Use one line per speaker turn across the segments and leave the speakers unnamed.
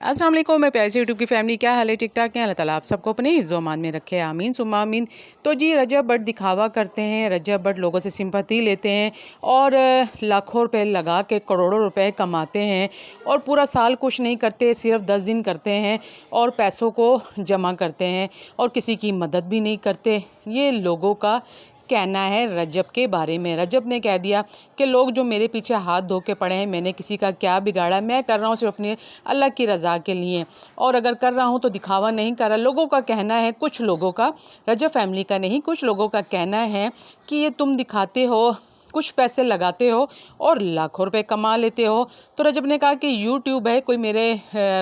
अस्सलाम वालेकुम। मैं प्यारी सी यूट्यूब की फैमिली, क्या हाल है? ठीक ठाक है? अल्लाह ताला आप सबको अपने हिफ्ज़ अमान में रखे, आमीन सुम्मा आमीन। तो जी रजब बट दिखावा करते हैं, रजब बट लोगों से सिंपैथी लेते हैं और लाखों रुपए लगा के करोड़ों रुपए कमाते हैं और पूरा साल कुछ नहीं करते, सिर्फ 10 दिन करते हैं और पैसों को जमा करते हैं और किसी की मदद भी नहीं करते। ये लोगों का कहना है रजब के बारे में। रजब ने कह दिया कि लोग जो मेरे पीछे हाथ धो के पड़े हैं, मैंने किसी का क्या बिगाड़ा, मैं कर रहा हूँ सिर्फ अपने अल्लाह की रज़ा के लिए, और अगर कर रहा हूँ तो दिखावा नहीं कर रहा। लोगों का कहना है, कुछ लोगों का, रजब फैमिली का नहीं, कुछ लोगों का कहना है कि ये तुम दिखाते हो, कुछ पैसे लगाते हो और लाखों रुपए कमा लेते हो। तो रजब ने कहा कि यूट्यूब है, कोई मेरे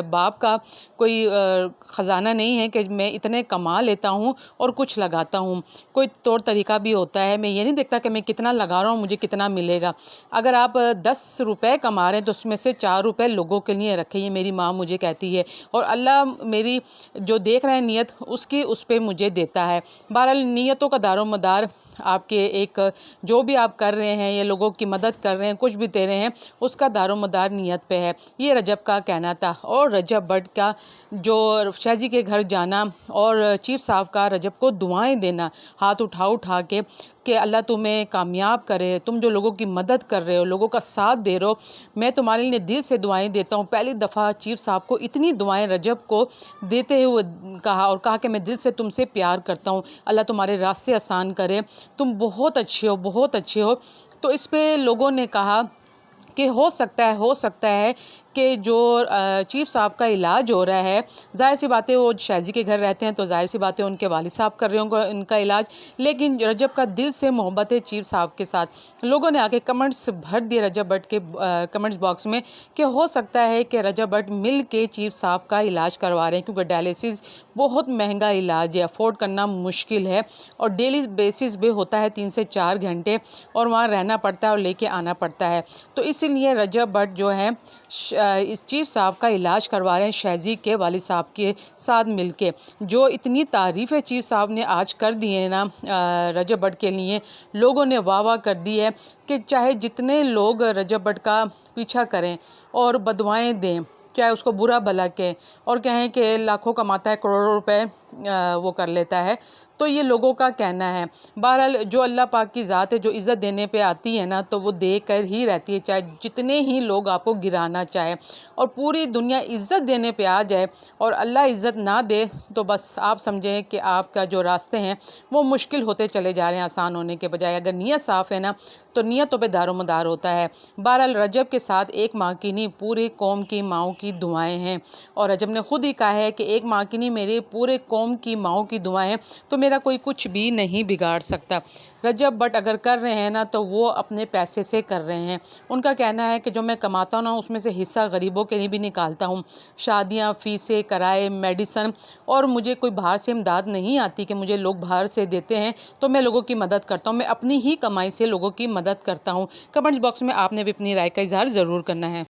बाप का कोई ख़जाना नहीं है कि मैं इतने कमा लेता हूँ और कुछ लगाता हूँ। कोई तौर तरीका भी होता है, मैं ये नहीं देखता कि मैं कितना लगा रहा हूँ, मुझे कितना मिलेगा। अगर आप 10 रुपए कमा रहे हैं तो उसमें से 4 रुपए लोगों के लिए रखें, ये मेरी माँ मुझे कहती है, और अल्लाह मेरी जो देख रहे हैं नीयत उसकी, उस पे मुझे देता है। बहरहाल नियतों का दारोमदार आपके एक, जो भी आप कर रहे हैं, ये लोगों की मदद कर रहे हैं, कुछ भी दे रहे हैं, उसका दारोमदार नियत पे है। ये रजब का कहना था। और रजब बट का जो शहजी के घर जाना और चीफ साहब का रजब को दुआएं देना, हाथ उठा उठा के कि अल्लाह तुम्हें कामयाब करे, तुम जो लोगों की मदद कर रहे हो, लोगों का साथ दे रहे हो, मैं तुम्हारे लिए दिल से दुआएं देता हूँ। पहली दफ़ा चीफ साहब को इतनी दुआएं रजब को देते हुए कहा कि मैं दिल से तुमसे प्यार करता हूँ, अल्लाह तुम्हारे रास्ते आसान करे, तुम बहुत अच्छे हो, बहुत अच्छे हो। तो इस पे लोगों ने कहा कि हो सकता है कि जो चीफ साहब का इलाज हो रहा है, ज़ाहिर सी बात है वो शहजी के घर रहते हैं तो ज़ाहिर सी बात है उनके वालिद साहब कर रहे होंगे इनका इलाज, लेकिन रजब का दिल से मोहब्बत है चीफ साहब के साथ। लोगों ने आके कमेंट्स भर दिए रजब भट्ट के कमेंट्स बॉक्स में कि हो सकता है कि रजब भट्ट मिल के चीफ साहब का इलाज करवा रहे हैं, क्योंकि डायलिसिस बहुत महंगा इलाज है, अफोर्ड करना मुश्किल है और डेली बेसिस पे होता है 3 से 4 घंटे, और वहाँ रहना पड़ता है और लेके आना पड़ता है। तो इसीलिए रजब भट्ट जो है इस चीफ साहब का इलाज करवा रहे हैं शहजी के वालिद साहब के साथ मिलके। जो इतनी तारीफ़ें चीफ साहब ने आज कर दी है ना रजब भट्ट के लिए, लोगों ने वाह वाह कर दी है कि चाहे जितने लोग रजब भट्ट का पीछा करें और बदुआएं दें, चाहे उसको बुरा भला कहें और कहें कि लाखों कमाता है, करोड़ों रुपए वो कर लेता है, तो ये लोगों का कहना है। बहरहाल जो अल्लाह पाक की ज़ात है, जो इज़्ज़त देने पे आती है ना, तो वो दे कर ही रहती है, चाहे जितने ही लोग आपको गिराना चाहे और पूरी दुनिया इज़्ज़त देने पे आ जाए और अल्लाह इज़्ज़त ना दे, तो बस आप समझें कि आपका जो रास्ते हैं वो मुश्किल होते चले जा रहे हैं, आसान होने के बजाय। अगर नीयत साफ़ है ना, तो नीयतों पे दारोमदार होता है। बहरहाल रजब के साथ एक माँ की नहीं, पूरी कौम की माँओं की दुआएं हैं, और रजब ने खुद ही कहा है कि एक माँ की नहीं, मेरे पूरे कौम की माँओं की दुआएं हैं, तो मेरा कोई कुछ भी नहीं बिगाड़ सकता। रजब बट अगर कर रहे हैं ना, तो वो अपने पैसे से कर रहे हैं। उनका कहना है कि जो मैं कमाता हूँ ना, उसमें से हिस्सा गरीबों के लिए भी निकालता हूँ। शादियाँ, फीसें, किराए, मेडिसन, और मुझे कोई बाहर से इमदाद नहीं आती कि मुझे लोग बाहर से देते हैं तो मैं लोगों की मदद करता हूँ, मैं अपनी ही कमाई से लोगों की मदद करता हूँ। कमेंट्स बॉक्स में आपने भी अपनी राय का इज़हार ज़रूर करना है।